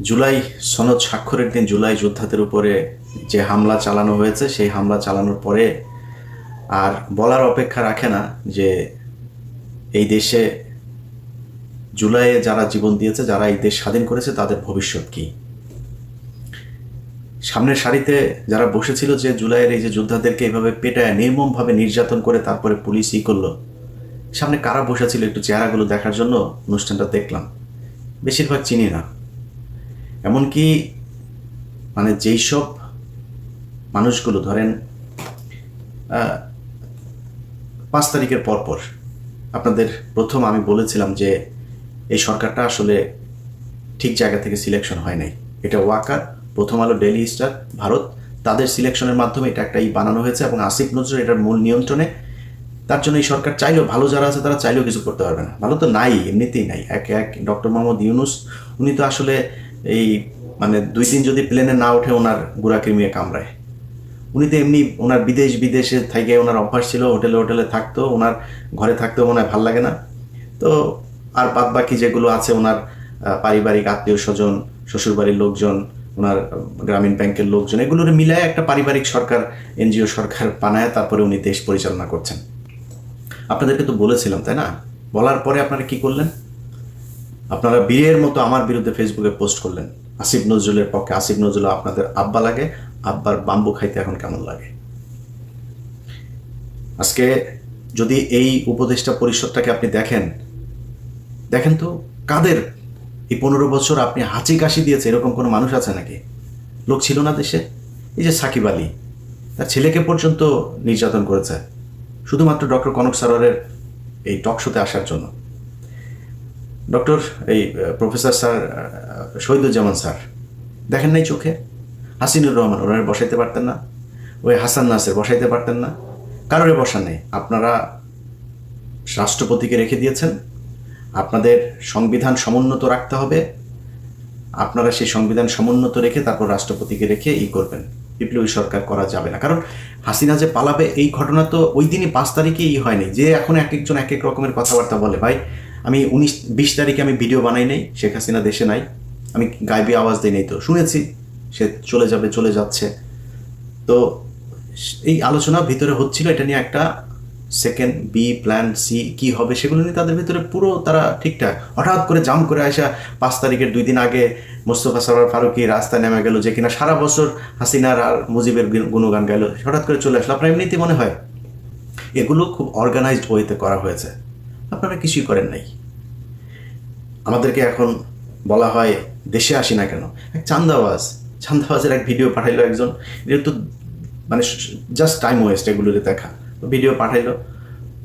জুলাই সনদ স্বাক্ষরের দিন জুলাই যোদ্ধাদের উপরে যে হামলা চালানো হয়েছে, সেই হামলা চালানোর পরে আর বলার অপেক্ষা রাখে না যে এই দেশে জুলাইয়ে যারা জীবন দিয়েছে, যারা এই দেশ স্বাধীন করেছে, তাদের ভবিষ্যৎ কী। সামনের সারিতে যারা বসেছিল যে জুলাইয়ের এই যে যোদ্ধাদেরকে এইভাবে পেটায় নির্মমভাবে নির্যাতন করে তারপরে পুলিশ করলো, সামনে কারা বসেছিল একটু চেহারাগুলো দেখার জন্য অনুষ্ঠানটা দেখলাম। বেশিরভাগ চিনি না। এমনকি মানে যেই সব মানুষগুলো ধরেন 5 তারিখের পরপর আপনাদের প্রথম আমি বলেছিলাম যে এই সরকারটা আসলে ঠিক জায়গা থেকে সিলেকশন হয় নাই। এটা ওয়াকার, প্রথম আলো, ডেইলি স্টার, ভারত, তাদের সিলেকশনের মাধ্যমে এটা একটা বানানো হয়েছে এবং আসিফ নজরুল এটার মূল নিয়ন্ত্রণে। তার জন্য এই সরকার চাইলেও, ভালো যারা আছে তারা চাইলেও কিছু করতে পারবে না। ভালো তো নাই, এমনিতেই নাই। এক ডক্টর মোহাম্মদ ইউনুস, উনি তো আসলে এই মানে 2 দিন যদি প্লেনে না ওঠে ওনার গুড়াকৃমিয়ে কামড়ায়। উনি তো এমনি ওনার বিদেশে থেকে ওনার অভ্যাস ছিল, হোটেলে থাকতো, ওনার ঘরে থাকতেও মনে হয় ভাল লাগে না। তো আর বাদ বাকি যেগুলো আছে ওনার পারিবারিক আত্মীয় স্বজন, শ্বশুরবাড়ির লোকজন, ওনার গ্রামীণ ব্যাংকের লোকজন, এগুলোর মিলায় একটা পারিবারিক সরকার, এনজিও সরকার বানায় তারপরে উনি দেশ পরিচালনা করছেন। আপনাদেরকে তো বলেছিলাম, তাই না? বলার পরে আপনারা কি করলেন? আপনারা বীরের মতো আমার বিরুদ্ধে ফেসবুকে পোস্ট করলেন আসিফ নজরুলের পক্ষে। আসিফ নজরুল আপনাদের আব্বা লাগে, আব্বার বাম্বু খাইতে এখন কেমন লাগে? আজকে যদি এই উপদেষ্টা পরিষদটাকে আপনি দেখেন তো কাদের এই 15 বছর আপনি হাঁচি কাশি দিয়েছে এরকম কোনো মানুষ আছে নাকি? লোক ছিল না দেশে? এই যে সাকিব আলী, তার ছেলেকে পর্যন্ত নির্যাতন করেছে শুধুমাত্র ডক্টর কনক সারোয়ারের এই টক শোতে আসার জন্য। Doctor professor sir Shahiduzzaman sir দেখেন নাই চোখে? হাসিনুর রহমান ওনারা বসাইতে পারতেন না? ওই হাসান নাসের বসাইতে পারতেন না? কারোরে বসান নেই। আপনারা রাষ্ট্রপতিকে রেখে দিয়েছেন। আপনাদের সংবিধান সমুন্নত রাখতে হবে। আপনারা সেই সংবিধান সমুন্নত রেখে তারপর রাষ্ট্রপতিকে রেখে করবেন। বিপ্লবী সরকার করা যাবে না। কারণ হাসিনা যে পালাবে এই ঘটনা তো ওই দিনই 5 তারিখেই হয়নি। যে এখন এক একজন এক এক রকমের কথাবার্তা বলে। ভাই, আমি 19-20 তারিখে আমি ভিডিও বানাই নাই, শেখ হাসিনা দেশে নাই, আমি গাইবি আওয়াজ দিই নাই, তো শুনেছি সে চলে যাচ্ছে। তো এই আলোচনা ভিতরে হচ্ছিল, এটা নিয়ে একটা সেকেন্ড বি প্ল্যান সি কি হবে সেগুলো নিয়ে তাদের ভিতরে পুরো তারা ঠিকঠাক। হঠাৎ করে জাম করে আসা 5 তারিখের 2 দিন আগে মোস্তফা সরোয়ার ফারুকী রাস্তায় নেমে গেল, যে কিনা সারা বছর হাসিনার আর মুজিবের গুণগান গাইল, হঠাৎ করে চলে আসলো। আপনার এমনিতেই মনে হয় এগুলো খুব অর্গানাইজড ওয়েতে করা হয়েছে। আপনারা কিছুই করেন নাই। আমাদেরকে এখন বলা হয় দেশে আসি না কেন। এক চান্দাবাজের এক ভিডিও পাঠাইলো একজন, এটা তো মানে জাস্ট টাইম ওয়েস্ট এগুলোতে দেখা। ভিডিও পাঠাইলো,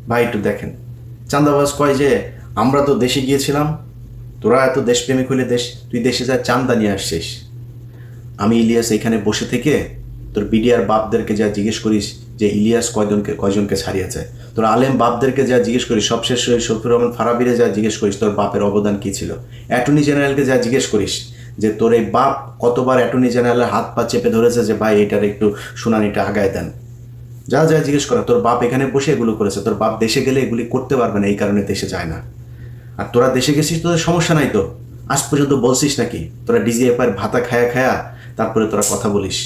ভাই একটু দেখেন। চান্দাবাজ কয় যে আমরা তো দেশে গিয়েছিলাম, তোরা এত দেশপ্রেমিক হইলে তুই দেশে যা চান্দা নিয়ে আসছিস। আমি ইলিয়াস এখানে বসে থেকে তোর বিডিআর বাপদেরকে যা জিজ্ঞেস করিস যে ইলিয়াস কয়জনকে ছাড়িয়েছে, তোর আলেম বাপদেরকে যা জিজ্ঞেস করিস, সবশেষ শফিউর রহমান ফারাবিরে যা জিজ্ঞেস করিস তোর বাপের অবদান কী ছিল, অ্যাটর্নি জেনারেলকে যা জিজ্ঞেস করিস যে তোর এই বাপ কতবার অ্যাটর্নি জেনারেলের হাত পা চেপে ধরেছে যে ভাই এটার একটু শুনানিটা আগায় দেন, যা জিজ্ঞেস করা। তোর বাপ এখানে বসে এগুলো করেছে। তোর বাপ দেশে গেলে এগুলি করতে পারবে না, এই কারণে দেশে যায় না। আর তোরা দেশে গেছিস, তোদের সমস্যা নাই তো? আজ পর্যন্ত বলছিস নাকি তোরা ডিজিএফআইয়ের ভাতা খায়া তারপরে তোরা কথা বলিস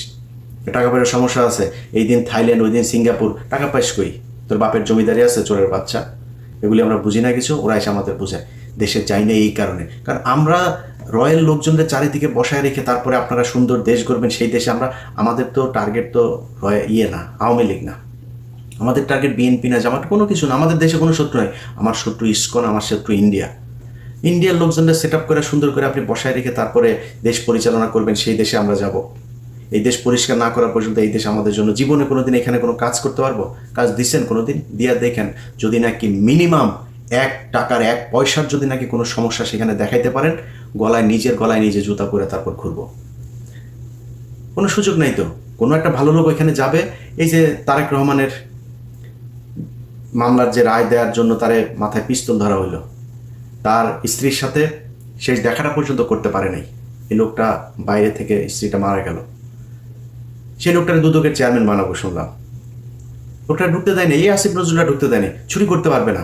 টাকা পয়সার সমস্যা আছে? এই দিন থাইল্যান্ড, ওই দিন সিঙ্গাপুর, টাকা পাইস কই? তোর বাপের জমিদারি আছে, চোরের বাচ্চা। এগুলি আমরা বুঝি না কিছু, ওরা এসে আমাদের বোঝায়। দেশে যাই না এই কারণে, কারণ আমরা রয়্যাল লোকজনদের চারিদিকে বসায় রেখে তারপরে আপনারা সুন্দর দেশ গড়বেন সেই দেশে আমাদের তো টার্গেট তো না আওয়ামী লীগ না, আমাদের টার্গেট বিএনপি না, জামাত, কোনো কিছু না। আমাদের দেশে কোনো শত্রু নাই। আমার শত্রু ইসকন, আমার শত্রু ইন্ডিয়ার লোকজনদের সেট আপ করে সুন্দর করে আপনি বসায় রেখে তারপরে দেশ পরিচালনা করবেন, সেই দেশে আমরা যাব। এই দেশ পরিষ্কার না করা পর্যন্ত এই দেশ আমাদের জন্য জীবনে কোনোদিন এখানে কোনো কাজ করতে পারবো? কাজ দিচ্ছেন কোনোদিন? দিয়া দেখেন, যদি নাকি মিনিমাম 1 টাকার 1 পয়সার যদি নাকি কোনো সমস্যা সেখানে দেখাইতে পারেন, নিজের গলায় নিজে জুতা পরে তারপর ঘুরবো। কোনো সুযোগ নাই তো। কোনো একটা ভালো লোক ওইখানে যাবে। এই যে তারেক রহমানের মামলার যে রায় দেওয়ার জন্য তারে মাথায় পিস্তল ধরা হইল, তার স্ত্রীর সাথে শেষ দেখাটা পর্যন্ত করতে পারে নাই। এই লোকটা বাইরে থেকে, স্ত্রীটা মারা গেল, সেই লোকটার দুদকের চেয়ারম্যান বানাবো শুনলাম। লোকটা ঢুকতে দেয়নি, এই আসিফ নজরুলটা ঢুকতে দেয়নি, চুরি করতে পারবে না।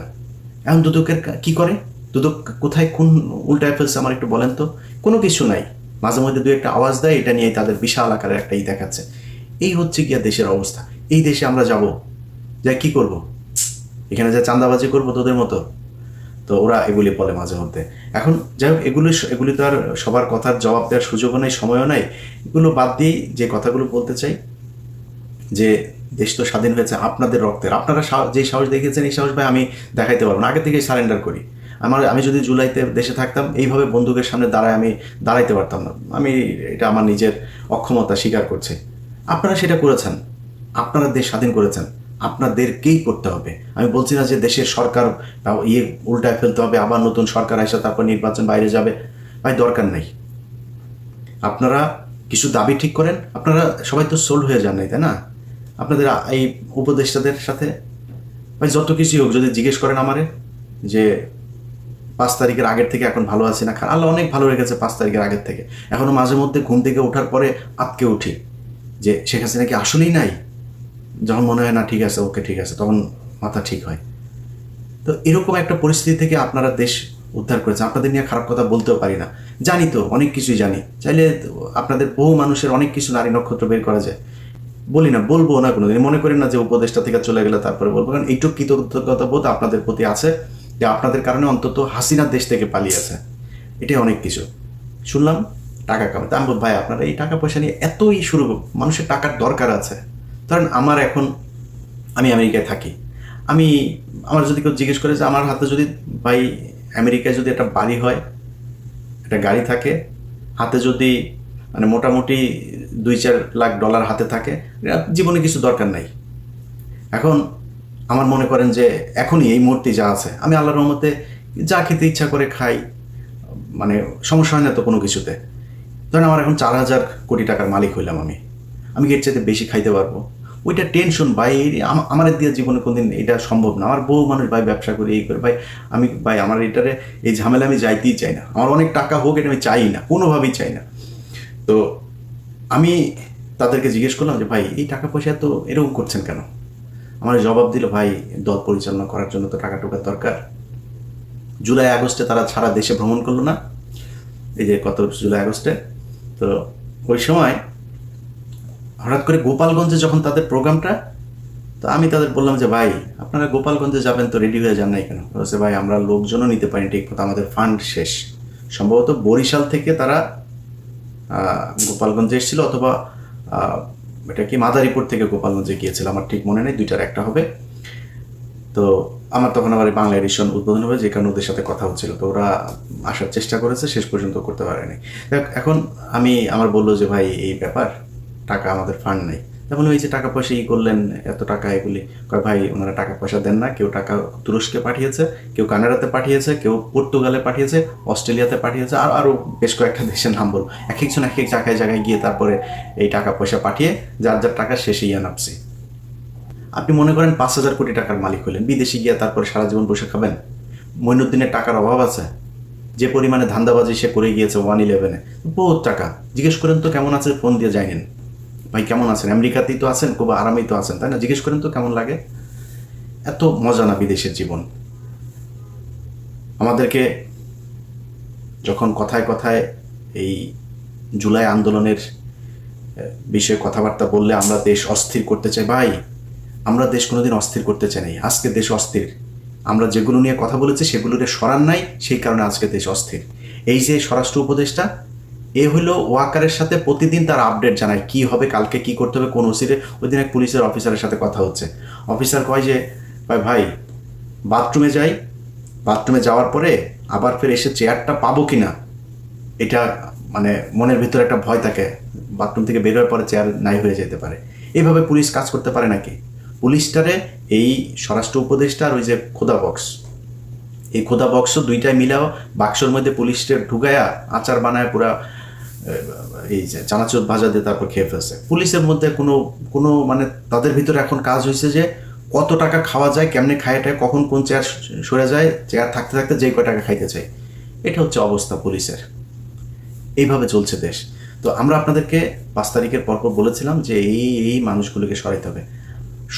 এখন দুদকের কি করে? দুদক কোথায় কোন উল্টায় ফেলছে আমার একটু বলেন তো? কোনো কিছু নাই। মাঝে মধ্যে দু একটা আওয়াজ দেয়, এটা নিয়ে তাদের বিশাল আকারের একটা দেখাচ্ছে। এই হচ্ছে গিয়া দেশের অবস্থা। এই দেশে আমরা যাব, যা কি করব? এখানে যা চাঁদাবাজি করবো তোদের মতো? তো ওরা এগুলি বলে মাঝে মধ্যে। এখন যাই হোক, এগুলি তো আর সবার কথার জবাব দেওয়ার সুযোগও নেই, সময়ও নাই। এগুলো বাদ দিয়েই যে কথাগুলো বলতে চাই, যে দেশ তো স্বাধীন হয়েছে আপনাদের রক্তের। আপনারা যে সাহস দেখিয়েছেন, এই সাহস ভাই আমি দেখাইতে পারবো না। আগে থেকেই সারেন্ডার করি। আমি যদি জুলাইতে দেশে থাকতাম, এইভাবে বন্দুকের সামনে আমি দাঁড়াইতে পারতাম না। আমি এটা আমার নিজের অক্ষমতা স্বীকার করছি। আপনারা সেটা করেছেন, আপনারা দেশ স্বাধীন করেছেন, আপনাদেরকেই করতে হবে। আমি বলছি না যে দেশের সরকার উল্টায় ফেলতে হবে, আবার নতুন সরকার আসে তারপর নির্বাচন বাইরে যাবে। ভাই দরকার নেই। আপনারা কিছু দাবি ঠিক করেন। আপনারা সবাই তো সোল্ড হয়ে যান নাই, তাই না? আপনাদের এই উপদেষ্টাদের সাথে ভাই যত কিছুই হোক, যদি জিজ্ঞেস করেন আমারে যে 5 তারিখের আগের থেকে এখন ভালো আছি না, আল্লাহ অনেক ভালো রেখেছে 5 তারিখের আগের থেকে। এখনও মাঝে মধ্যে ঘুম থেকে ওঠার পরে আটকে উঠি যে শেখ হাসিনা কি আসলেই নাই। যখন মনে হয় না ঠিক আছে, ওকে ঠিক আছে, তখন মাথা ঠিক হয়। তো এরকম একটা পরিস্থিতি থেকে আপনারা দেশ উদ্ধার করেছেন। আপনাদের নিয়ে খারাপ কথা বলতেও পারি না, জানি তো অনেক কিছুই জানি। চাইলে আপনাদের বহু মানুষের অনেক কিছু নারী নক্ষত্র বের করা যায়। বলি না, বলবো না কোনোদিন। মনে করেন না যে উপদেষ্টা থেকে চলে গেলে তারপরে বলবো, কারণ এইটুকু কৃতজ্ঞতা বোধ আপনাদের প্রতি আছে যে আপনাদের কারণে অন্তত হাসিনা দেশ থেকে পালিয়েছে। এটাই অনেক কিছু। শুনলাম টাকা কামাতে, আমি বল ভাই আপনারা এই টাকা পয়সা নিয়ে এতই শুরু, মানুষের টাকার দরকার আছে। কারণ আমি আমেরিকায় থাকি, আমার যদি কেউ জিজ্ঞেস করে যে আমার হাতে যদি ভাই আমেরিকায় যদি একটা বাড়ি হয়, একটা গাড়ি থাকে, হাতে যদি মানে মোটামুটি 2-4 লাখ ডলার হাতে থাকে, জীবনে কিছু দরকার নাই। এখন আমার মনে করেন যে এখনই এই মুহূর্তে যা আছে, আমি আল্লাহর রহমতে যা খেতে ইচ্ছা করে খাই, মানে সমস্যা হয় না তো কোনো কিছুতে। ধরেন আমার এখন 4,000 কোটি টাকার মালিক হইলাম, আমি এর চাইতে বেশি খাইতে পারবো। ওইটা টেনশন ভাই, আমার দিয়ে জীবনে কোনদিন এটা সম্ভব না। আমার বহু মানুষ ভাই ব্যবসা করে এই করে, ভাই আমার এটারে এই ঝামেলা আমি যাইতেই চাই না। আমার অনেক টাকা হোক, এটা আমি চাই না, কোনোভাবেই চাই না। তো আমি তাদেরকে জিজ্ঞেস করলাম যে ভাই এই টাকা পয়সা তো এরকম করছেন কেন? আমার জবাব দিল, ভাই দল পরিচালনা করার জন্য তো টাকা টুকার দরকার। জুলাই আগস্টে তারা সারা দেশে ভ্রমণ করলো না, এই যে কত জুলাই আগস্টে। তো ওই সময় হঠাৎ করে গোপালগঞ্জে যখন তাদের প্রোগ্রামটা, তো আমি তাদের বললাম যে ভাই আপনারা গোপালগঞ্জে যাবেন তো রেডি হয়ে যান নাই কেন? বলছে ভাই আমরা লোকজনও নিতে পারি ঠিক মতো, আমাদের ফান্ড শেষ। সম্ভবত বরিশাল থেকে তারা গোপালগঞ্জে এসেছিল, অথবা এটা কি মাদারীপুর থেকে গোপালগঞ্জে গিয়েছিল, আমার ঠিক মনে নেই, দুইটার একটা হবে। তো আমার তখন আবার বাংলা এডিশন উদ্বোধন হবে, যে কারণে ওদের সাথে কথা হচ্ছিল। তো ওরা আসার চেষ্টা করেছে, শেষ পর্যন্ত করতে পারেনি। এখন আমার বললো যে ভাই এই ব্যাপার, টাকা আমাদের ফান্ড নেই। তেমন ওই যে টাকা পয়সা করলেন, এত টাকা এগুলি কয় ভাই ওনারা টাকা পয়সা দেন না। কেউ টাকা তুরস্কে পাঠিয়েছে, কেউ কানাডাতে পাঠিয়েছে, কেউ পর্তুগালে পাঠিয়েছে, অস্ট্রেলিয়াতে পাঠিয়েছে, আর আরও বেশ কয়েকটা দেশের নাম বল। এক একজন এক এক জায়গায় গিয়ে তারপরে এই টাকা পয়সা পাঠিয়ে যার যার টাকা শেষে নামছে। আপনি মনে করেন 5,000 কোটি টাকার মালিক হলেন, বিদেশে গিয়ে তারপরে সারা জীবন বসে খাবেন? মঈনুদ্দিনের টাকার অভাব আছে? যে পরিমাণে ধান্দাবাজি সে করে গিয়েছে 111-এ, বহুত টাকা। জিজ্ঞেস করেন তো কেমন আছে, ফোন দিয়ে যাইনেন ভাই কেমন আছেন, আমেরিকাতেই তো আছেন, খুব আরামেই তো আছেন, তাই না? জিজ্ঞেস করেন তো কেমন লাগে। এত মজা না বিদেশের জীবন। আমাদেরকে যখন কথায় কথায় এই জুলাই আন্দোলনের বিষয়ে কথাবার্তা বললে আমরা দেশ অস্থির করতে চাই, ভাই আমরা দেশ কোনোদিন অস্থির করতে চাই নাই। আজকে দেশ অস্থির। আমরা যেগুলো নিয়ে কথা বলেছি সেগুলোর সরান নাই, সেই কারণে আজকে দেশ অস্থির। এই যে স্বরাষ্ট্র উপদেষ্টা, এ হলো ওয়াকারের সাথে প্রতিদিন তার আপডেট জানায় কি হবে, কালকে কি করতে হবে, কোন ওসিরে। ওই দিন এক পুলিশের অফিসারের সাথে কথা হচ্ছে, অফিসার কয় যে ভাই বাথরুমে যাই, বাথরুমে যাওয়ার পরে আবার ফের এসে চেয়ারটা পাবো কি না, এটা মানে মনের ভিতরে একটা ভয় থাকে। বাথরুম থেকে বের হওয়ার পরে চেয়ার নাই হয়ে যেতে পারে। এইভাবে পুলিশ কাজ করতে পারে নাকি? পুলিশটারে এই স্বরাষ্ট্র উপদেষ্টার ওই যে খোদা বক্স, এই খোদা বক্স দুইটাই মিলাও বাক্সর মধ্যে পুলিশদের ঢুকায়া আচার বানায় পুরা এই যে চানাচুর ভাজা দিয়ে তারপর খেয়ে ফেলছে। পুলিশের মধ্যে কোনো মানে তাদের ভিতরে এখন কাজ হয়েছে যে কত টাকা খাওয়া যায়, কেমনে খায়টায়, কখন কোন চেয়ার সরে যায়, চেয়ার থাকতে থাকতে যেই কয় টাকা খাইতে চাই। এটা হচ্ছে অবস্থা পুলিশের। এইভাবে চলছে দেশ। তো আমরা আপনাদেরকে 5 তারিখের পরপর বলেছিলাম যে এই মানুষগুলোকে সরাইতে হবে।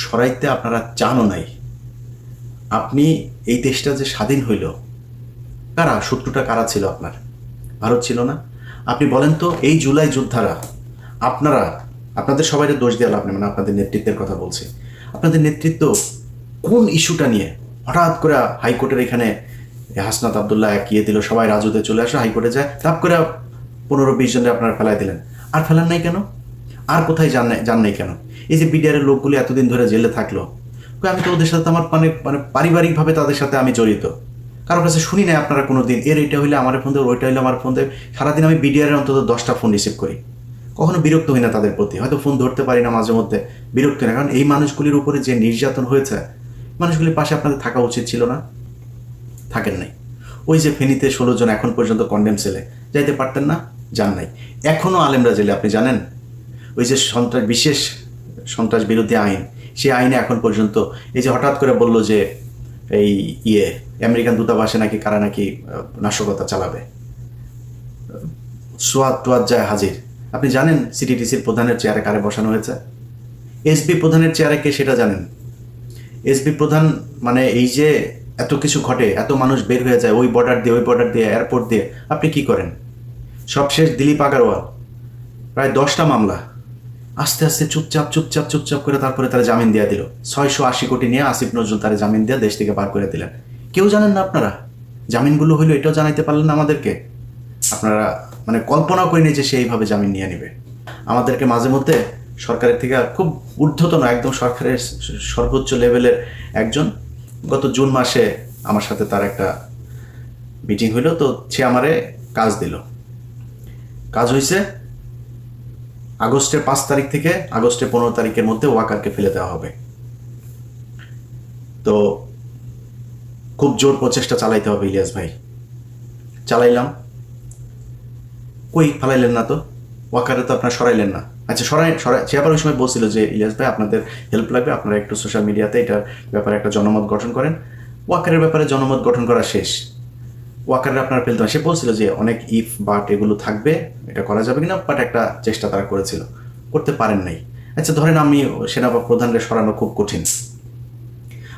সরাইতে আপনারা চানও নাই। আপনি এই দেশটা যে স্বাধীন হইল, শত্রুটা কারা ছিল আপনার? ভারত ছিল না? আপনি বলেন তো, এই জুলাই যোদ্ধারা, আপনাদের সবাই দোষ দেওয়া লাভ নেই, মানে আপনাদের নেতৃত্বের কথা বলছি, আপনাদের নেতৃত্ব কোন ইস্যুটা নিয়ে হঠাৎ করে হাইকোর্টের এখানে হাসনাত আবদুল্লাহ একিয়ে দিল, সবাই রাজুতে চলে আসে, হাইকোর্টে যায়, তাপ করে 15-20 জনকে আপনারা ফেলাই দিলেন, আর ফেলান নাই কেন? আর কোথায় যান নাই কেন? এই যে বিডিআরের লোকগুলি এতদিন ধরে জেলে থাকলো, আমি তো ওদের সাথে আমার মানে পারিবারিকভাবে তাদের সাথে আমি জড়িত, কারোর কাছে শুনি নাই আপনারা কোনো দিন এইটা হইলে আমার ফোন দেবে, ওইটা হইলে আমার ফোন দেবে। সারাদিন আমি বিডিআরের অন্তত 10টা ফোন রিসিভ করি, কখনো বিরক্ত হই না তাদের প্রতি, হয়তো ফোন ধরতে পারি না মাঝে মধ্যে, বিরক্ত না, কারণ এই মানুষগুলির উপরে যে নির্যাতন হয়েছে, মানুষগুলির পাশে আপনাদের থাকা উচিত ছিল না? থাকেন নাই। ওই যে ফেনীতে 16 জন এখন পর্যন্ত কন্ডেম সেলে, যাইতে পারতেন না? যান নাই। এখনও আলেমরা জেলে, আপনি জানেন? ওই যে বিশেষ সন্ত্রাস বিরোধী আইন, সেই আইনে এখন পর্যন্ত এই যে হঠাৎ করে বলল যে এই আমেরিকান দূতাবাসে নাকি কারা নাকি নাশকতা চালাবে, সোয়াদ যায় হাজির। আপনি জানেন সিটিটিসির প্রধানের চেয়ারে কারে বসানো হয়েছে? এসবি প্রধানের চেয়ারে কে সেটা জানেন? এসবি প্রধান মানে এই যে এত কিছু ঘটে, এত মানুষ বের হয়ে যায় ওই বর্ডার দিয়ে, ওই বর্ডার দিয়ে, এয়ারপোর্ট দিয়ে, আপনি কি করেন? সবশেষ দিলীপ আগারওয়াল প্রায় 10টা মামলা, আস্তে আস্তে চুপচাপ করে তারপরে তারা জামিন দিয়ে দিল। 680 কোটি নিয়ে আসিফ নজরুল তারা জামিন দিয়ে দেশ থেকে বার করে দিলেন। কেউ জানেন না আপনারা জামিনগুলো হইলো, এটাও জানাইতে পারলেন না আমাদেরকে? আপনারা মানে কল্পনাও করিনি যে সেইভাবে জামিন নিয়ে নেবে। আমাদেরকে মাঝে মধ্যে সরকারের থেকে খুব ঊর্ধ্বতন, একদম সরকারের সর্বোচ্চ লেভেলের একজন গত জুন মাসে আমার সাথে তার একটা মিটিং হইলো, তো সে আমারে কাজ দিল। কাজ হয়েছে আগস্টের 5 তারিখ থেকে আগস্টের 15 তারিখের মধ্যে ওয়াকারকে ফেলে দেওয়া হবে। তো খুব জোর প্রচেষ্টা চালাইতে হবে ইলিয়াস ভাই। চালাইলাম, কই ফালাইলেন না তো, ওয়াকারে তো আপনার সরাইলেন না। আচ্ছা সরাই সে আবার ওই সময় বলছিল যে ইলিয়াস ভাই আপনাদের হেল্প লাগবে, আপনারা একটু সোশ্যাল মিডিয়াতে এটার ব্যাপারে একটা জনমত গঠন করেন। ওয়াকারের ব্যাপারে জনমত গঠন করা শেষ, ওয়াকারে আপনারা ফেলতে হয়। সে বলছিল যে অনেক ইফ বাট এগুলো থাকবে, এটা করা যাবে কিনা, বাট একটা চেষ্টা তারা করেছিল, করতে পারেন নাই। আচ্ছা ধরেন আমি সেনা প্রধানকে সরানো খুব কঠিন।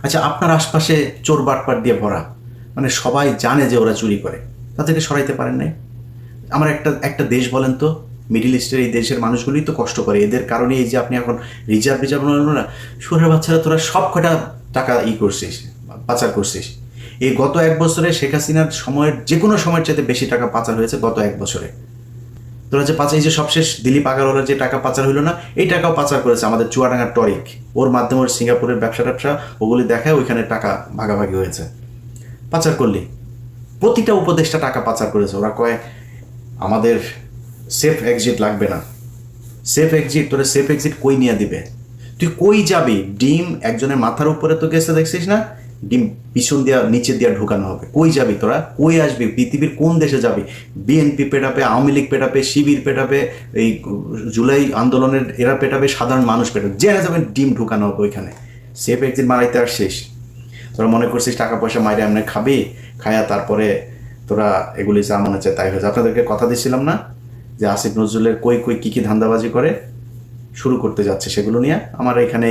আচ্ছা আপনার আশপাশে চোর বাটপাট দিয়ে ভরা, মানে সবাই জানে যে ওরা চুরি করে, তাদেরকে সরাইতে পারেন নাই। আমার একটা দেশ বলেন তো, মিডিল ইস্টের এই দেশের মানুষগুলোই তো কষ্ট করে, এদের কারণে এই যে আপনি এখন রিজার্ভ না, সুরের বাচ্চারা তোরা সব কটা টাকা করছিস, পাচার করছিস। এই গত 1 বছরে শেখ হাসিনার সময়ের যে কোনো সময়ের চাইতে বেশি টাকা পাচার হয়েছে গত 1 বছরে। তোরা যে এই যে সবশেষ দিলীপ আগারওয়ালের যে টাকা পাচার হইলো না, এই টাকাও পাচার করেছে আমাদের চুয়াডাঙ্গার টরিক, ওর মাধ্যমে সিঙ্গাপুরের ব্যবসা ওগুলি দেখায়, ওইখানে টাকা ভাগাভাগি হয়েছে। পাচার করলি, প্রতিটা উপদেষ্টা টাকা পাচার করেছে। ওরা কয় আমাদের সেফ এক্সিট লাগবে না। সেফ এক্সিট, তোরা সেফ এক্সিট কই নিয়ে দিবে? তুই কই যাবি? ডিম একজনের মাথার উপরে তো গেছে, দেখছিস না? ডিম পিছন দিয়া নিচে দিয়া ঢুকানো হবে। কই যাবি তোরা? কই আসবি? পৃথিবীর কোন দেশে যাবি? বিএনপি পেটাবে, আওয়ামী লীগ পেটাবে, শিবির পেটাবে, এই জুলাই আন্দোলনের এরা পেটাবে, সাধারণ মানুষ পেটাবে, যে যাবেন ডিম ঢুকানো হবে ওইখানে। সেফ এক্সিট মারাইতে আর শেষ। তোরা মনে করছিস টাকা পয়সা মাইরে এমনি খাবি, খায়া তারপরে তোরা এগুলি যা মনে চায় তাই হয়েছে। আপনাদেরকে কথা দিচ্ছিলাম না যে আসিফ নজরুলের কই কী ধান্দাবাজি করে শুরু করতে যাচ্ছে, সেগুলো নিয়ে আমার এখানে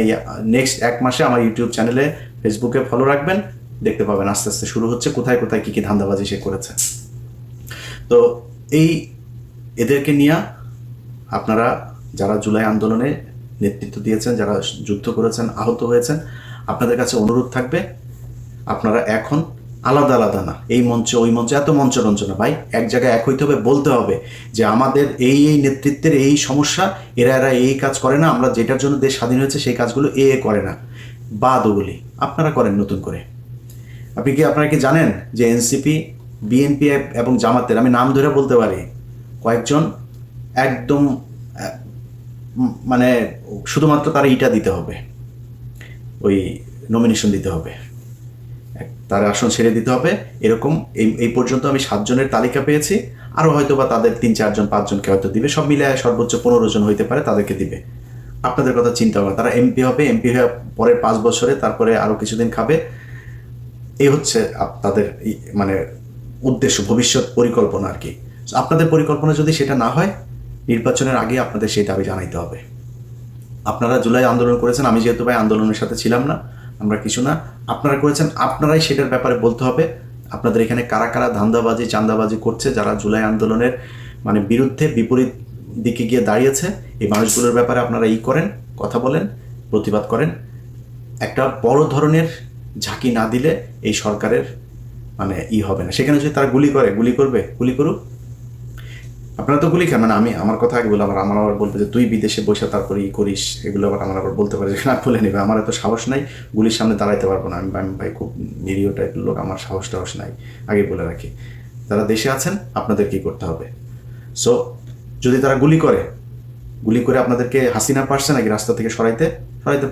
নেক্সট 1 মাসে আমার ইউটিউব চ্যানেলে, ফেসবুকে ফলো রাখবেন, দেখতে পাবেন আস্তে আস্তে শুরু হচ্ছে কোথায় কী ধান্দাবাজি সে করেছে। তো এদেরকে নিয়ে আপনারা যারা জুলাই আন্দোলনে নেতৃত্ব দিয়েছেন, যারা যুদ্ধ করেছেন, আহত হয়েছেন, আপনাদের কাছে অনুরোধ থাকবে আপনারা এখন আলাদা আলাদা না, এই মঞ্চে ওই মঞ্চে এত মঞ্চরঞ্চ না ভাই, এক জায়গায় এক হইতে হবে, বলতে হবে যে আমাদের এই নেতৃত্বের এই সমস্যা, এরা এই কাজ করে না, আমরা যেটার জন্য দেশ স্বাধীন হয়েছে সেই কাজগুলো করে না, বাদ ওগুলি আপনারা করেন নতুন করে। আপনারা কি জানেন যে এনসিপি, বিএনপি এবং জামাতের, আমি নাম ধরে বলতে পারি, কয়েকজন একদম মানে শুধুমাত্র তারা ইটা দিতে হবে, ওই নমিনেশন দিতে হবে, তার আসন ছেড়ে দিতে হবে, এরকম এই পর্যন্ত আমি 7 জনের তালিকা পেয়েছি। আরও হয়তো বা তাদের 3-4 জন 5 জনকে হয়তো দিবে, সব মিলে সর্বোচ্চ 15 জন হইতে পারে, তাদেরকে দিবে। আপনাদের কথা চিন্তা করেন, তারা এমপি হবে, এমপি হয়ে পরের 5 বছরে তারপরে আরও কিছুদিন খাবে। এই হচ্ছে তাদের মানে উদ্দেশ্য, ভবিষ্যৎ পরিকল্পনা আর কি। আপনাদের পরিকল্পনা যদি সেটা না হয়, নির্বাচনের আগে আপনাদের সেই দাবি জানাইতে হবে। আপনারা জুলাই আন্দোলন করেছেন, আমি যেহেতু ভাই আন্দোলনের সাথে ছিলাম না, আমরা কিছু না, আপনারা করেছেন, আপনারাই সেটার ব্যাপারে বলতে হবে। আপনাদের এখানে কারা কারা ধান্দাবাজি চান্দাবাজি করছে, যারা জুলাই আন্দোলনের মানে বিরুদ্ধে বিপরীত দিকে গিয়ে দাঁড়িয়েছে, এই মানুষগুলোর ব্যাপারে আপনারা করেন, কথা বলেন, প্রতিবাদ করেন। একটা বড় ধরনের ঝাঁকি না দিলে এই সরকারের মানে হবে না। সেখানে যদি তারা গুলি করবে, গুলি করুক। আপনারা তো গুলি খান, মানে আমি আমার কথা আগে বলে আমার আবার বলবে যে তুই বিদেশে বসে তারপরে করিস, এগুলো আমার আবার বলতে পারে যে না বলে নেবে। আমার এত সাহস নাই, গুলির সামনে দাঁড়াইতে পারবো না। আমি ভাই খুব নিরীহ টাইপের লোক, আমার সাহস নাই, আগে বলে রাখি। যারা দেশে আছেন আপনাদের কি করতে হবে। সো যদি তারা গুলি করে আপনাদেরকে, হাসিনা পারছে নাকি রাস্তা থেকে সরাইতে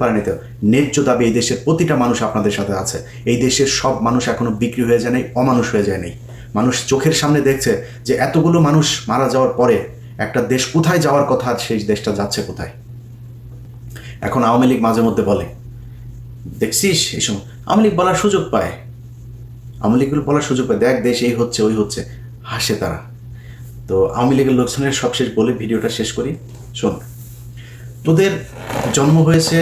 পারেনি। তো ন্যায্য দাবি এই দেশের প্রতিটা মানুষ আপনাদের সাথে আছে। এই দেশের সব মানুষ এখনো বিক্রি হয়ে যায় নাই, অমানুষ হয়ে যায় নাই। মানুষ চোখের সামনে দেখছে যে এতগুলো মানুষ মারা যাওয়ার পরে একটা দেশ কোথায় যাওয়ার কথা, সেই দেশটা যাচ্ছে কোথায়। এখন আওয়ামী লীগ মাঝে মধ্যে বলে, দেখছিস এই সময় আওয়ামী লীগ বলার সুযোগ পায়, দেখ দেশ এই হচ্ছে ওই হচ্ছে, হাসে তারা। তো আওয়ামী লীগের লোকজনের সবশেষ বলে ভিডিওটা শেষ করি। শোন, তোদের জন্ম হয়েছে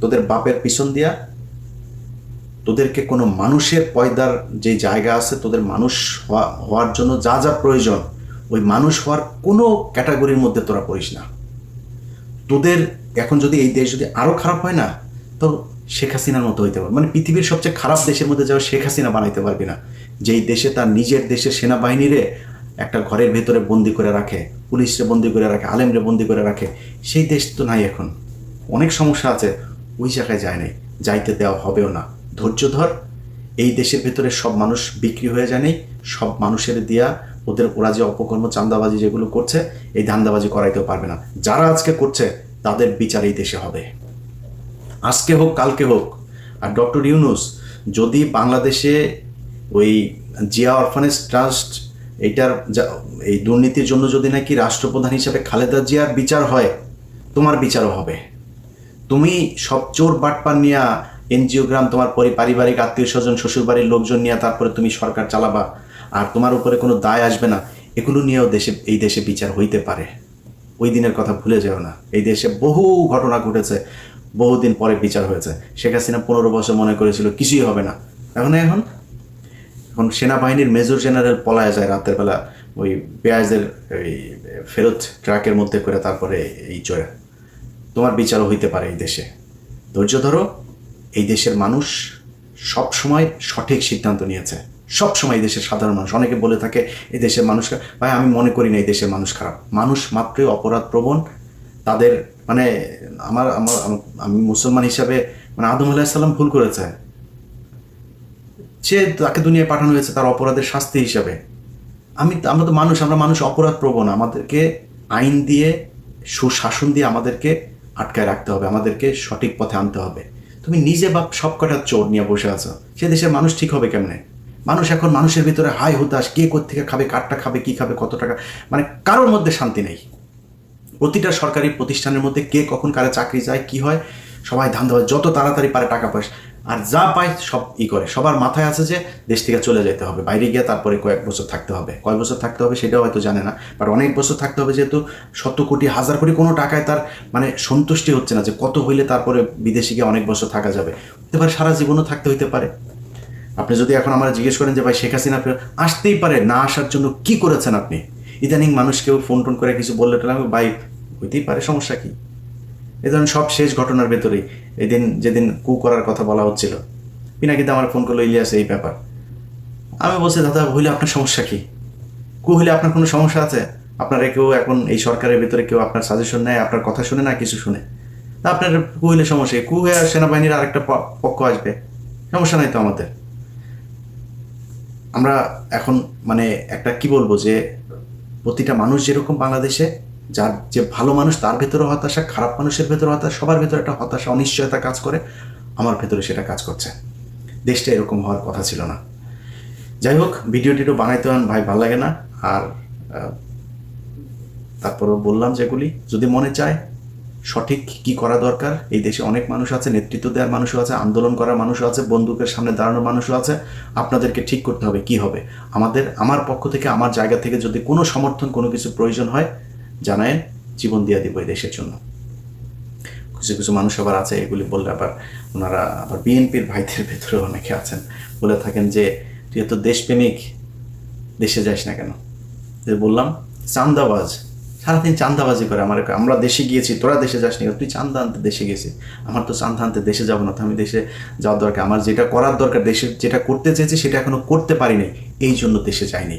তোদের বাপের পিছন দিয়া, তোদেরকে কোনো মানুষের পয়দার যে জায়গা আছে, তোদের মানুষ হওয়ার জন্য যা যা প্রয়োজন, ওই মানুষ হওয়ার কোনো ক্যাটাগরির মধ্যে তোরা পড়িস না। তোদের এখন যদি এই দেশ যদি আরও খারাপ হয় না, তো শেখ হাসিনার মতো হইতে পারবে। মানে পৃথিবীর সবচেয়ে খারাপ দেশের মধ্যে যাও শেখ হাসিনা বানাইতে পারবি না, যেই দেশে তার নিজের দেশের সেনাবাহিনীরে একটা ঘরের ভেতরে বন্দি করে রাখে, পুলিশরে বন্দি করে রাখে, আলেমরে বন্দি করে রাখে। সেই দেশ তো নাই এখন, অনেক সমস্যা আছে, ওই জায়গায় যায় নাই, যাইতে দেওয়া হবেও না। ধৈর্য ধর। এই দেশের ভেতরে সব মানুষ বিক্রি হয়ে যায় নাই, সব মানুষের দিয়া ওরা যে অপকর্ম চাঁদাবাজি যেগুলো করছে, এই ধান্দাবাজি করাইতেও পারবে না। যারা আজকে করছে তাদের বিচার এই দেশে হবে, আজকে হোক কালকে হোক। আর ডক্টর ইউনূস যদি বাংলাদেশে ওই জিয়া অরফানেজ ট্রাস্ট এইটার এই দুর্নীতির জন্য যদি নাকি রাষ্ট্রপ্রধান হিসেবে খালেদা জিয়ার বিচার হয়, তোমার বিচারও হবে। তুমি সব চোর বাটপার নিয়ে এনজিওগ্রাম, তোমার পারিবারিক আত্মীয় স্বজন, শ্বশুরবাড়ির লোকজন নিয়ে তারপরে তুমি সরকার চালাবা, আর তোমার উপরে কোনো দায় আসবে না। এগুলো নিয়েও এই দেশে বিচার হইতে পারে। ওই দিনের কথা ভুলে যাও না। এই দেশে বহু ঘটনা ঘটেছে, বহুদিন পরে বিচার হয়েছে। শেখ হাসিনা 15 বছর মনে করেছিল কিছুই হবে না, এখন সেনাবাহিনীর মেজর জেনারেল পলায় যায় রাতের বেলা ওই পেঁয়াজের ওই ফেরত ট্রাকের মধ্যে করে, তারপরে এই চড়ে। তোমার বিচারও হইতে পারে এই দেশে। ধৈর্য ধরো। এই দেশের মানুষ সব সময় সঠিক সিদ্ধান্ত নিয়েছে, সব সময় এই দেশের সাধারণ মানুষ। অনেকে বলে থাকে এই দেশের মানুষ, ভাই আমি মনে করি না এই দেশের মানুষ খারাপ। মানুষ মাত্রই অপরাধ প্রবণ। তাদের মানে আমি মুসলমান হিসাবে মানে আদম আলাইহিস সালাম ভুল করেছে, সে তাকে দুনিয়ায় পাঠানো হয়েছে তার অপরাধের শাস্তি হিসাবে। আমরা তো মানুষ, আমরা মানুষ অপরাধ প্রবণ। আমাদেরকে আইন দিয়ে, সুশাসন দিয়ে আমাদেরকে আটকায় রাখতে হবে, আমাদেরকে সঠিক পথে আনতে হবে। তুমি নিজে বাপ সব কটা চোর নিয়ে বসে আছো, সে দেশের মানুষ ঠিক হবে কেমনে? মানুষ এখন মানুষের ভিতরে হাই হতাশ, কে কোত্থেকে খাবে, কারটা খাবে, কি খাবে, কত টাকা, মানে কারোর মধ্যে শান্তি নেই। প্রতিটা সরকারি প্রতিষ্ঠানের মধ্যে কে কখন কারে চাকরি যায়, কি হয়, সবাই ধান্দাবাজ, যত তাড়াতাড়ি পারে টাকা পয়সা, আর যা পায় সব করে। সবার মাথায় আছে যে দেশ থেকে চলে যেতে হবে, বাইরে গিয়ে তারপরে কয়েক বছর থাকতে হবে। কয় বছর থাকতে হবে সেটাও হয়তো জানে না, বাট অনেক বছর থাকতে হবে, যেহেতু 100 কোটি 1000 কোটি কোনো টাকায় তার মানে সন্তুষ্টি হচ্ছে না যে কত হইলে তারপরে বিদেশে গিয়ে অনেক বছর থাকা যাবে। হতে পারে সারা জীবনও থাকতে হইতে পারে। আপনি যদি এখন আমরা জিজ্ঞেস করেন যে ভাই শেখ হাসিনা আসতেই পারে, না আসার জন্য কি করেছেন আপনি? ইদানিং মানুষ কেউ ফোন টোন করে কিছু বললে টলাম, ভাই হইতেই পারে, সমস্যা কি? এই ধরনের সব শেষ ঘটনার ভেতরেই যেদিন কু করার কথা বলা হচ্ছিল, পিনাকিতে আমার ফোন করলো, ইলিয়াস এই ব্যাপার। আমি বলছি দাদা হইলে আপনার সমস্যা কি? কু হইলে আপনার কোনো সমস্যা আছে? আপনারা কেউ এখন এই সরকারের ভেতরে কেউ আপনার সাজেশন নেয়, আপনার কথা শুনে না কিছু শুনে? তা আপনার কু হইলে সমস্যা কি? কু হয়ে সেনাবাহিনীর আরেকটা পক্ষ আসবে, সমস্যা নাই তো আমাদের। আমরা এখন মানে একটা কি বলবো, যে প্রতিটা মানুষ যেরকম বাংলাদেশে, যার যে ভালো মানুষ তার ভেতরে হতাশা, খারাপ মানুষের ভেতরে হতাশা, সবার ভেতরে একটা হতাশা, অনিশ্চয়তা কাজ করে। আমার ভেতরে সেটা কাজ করছে। দেশটা এরকম হওয়ার কথা ছিল না। যাই হোক, ভিডিওটিও বানাইতে ভাই ভালো লাগে না। আর তারপরও বললাম যেগুলি যদি মনে চায় সঠিক কি করা দরকার, এই দেশে অনেক মানুষ আছে, নেতৃত্ব দেওয়ার মানুষও আছে, আন্দোলন করার মানুষও আছে, বন্দুকের সামনে দাঁড়ানোর মানুষও আছে। আপনাদেরকে ঠিক করতে হবে কি হবে। আমার পক্ষ থেকে, আমার জায়গা থেকে যদি কোনো সমর্থন, কোনো কিছু প্রয়োজন হয় জানায়েন, জীবন দিয়ে দিব এই দেশের জন্য। কিছু কিছু মানুষ আবার আছে, এগুলি বললে আবার ওনারা আবার বিএনপির ভাইদের ভেতরে অনেকে আছেন, বলে থাকেন যে তুই তো দেশপ্রেমিক, দেশে যাস না কেন? যে বললাম চান্দাবাজ, সারাদিন চান্দাবাজি করে। আমরা দেশে গিয়েছি, তোরা দেশে যাসনি, তুই চান্দা আনতে দেশে গেছিস। আমার তো চান্দা আনতে দেশে যাবো না, তো আমি দেশে যাওয়ার দরকার, আমার যেটা করার দরকার, দেশে যেটা করতে চেয়েছি সেটা এখনো করতে পারি নাই, এই জন্য দেশে যাইনি।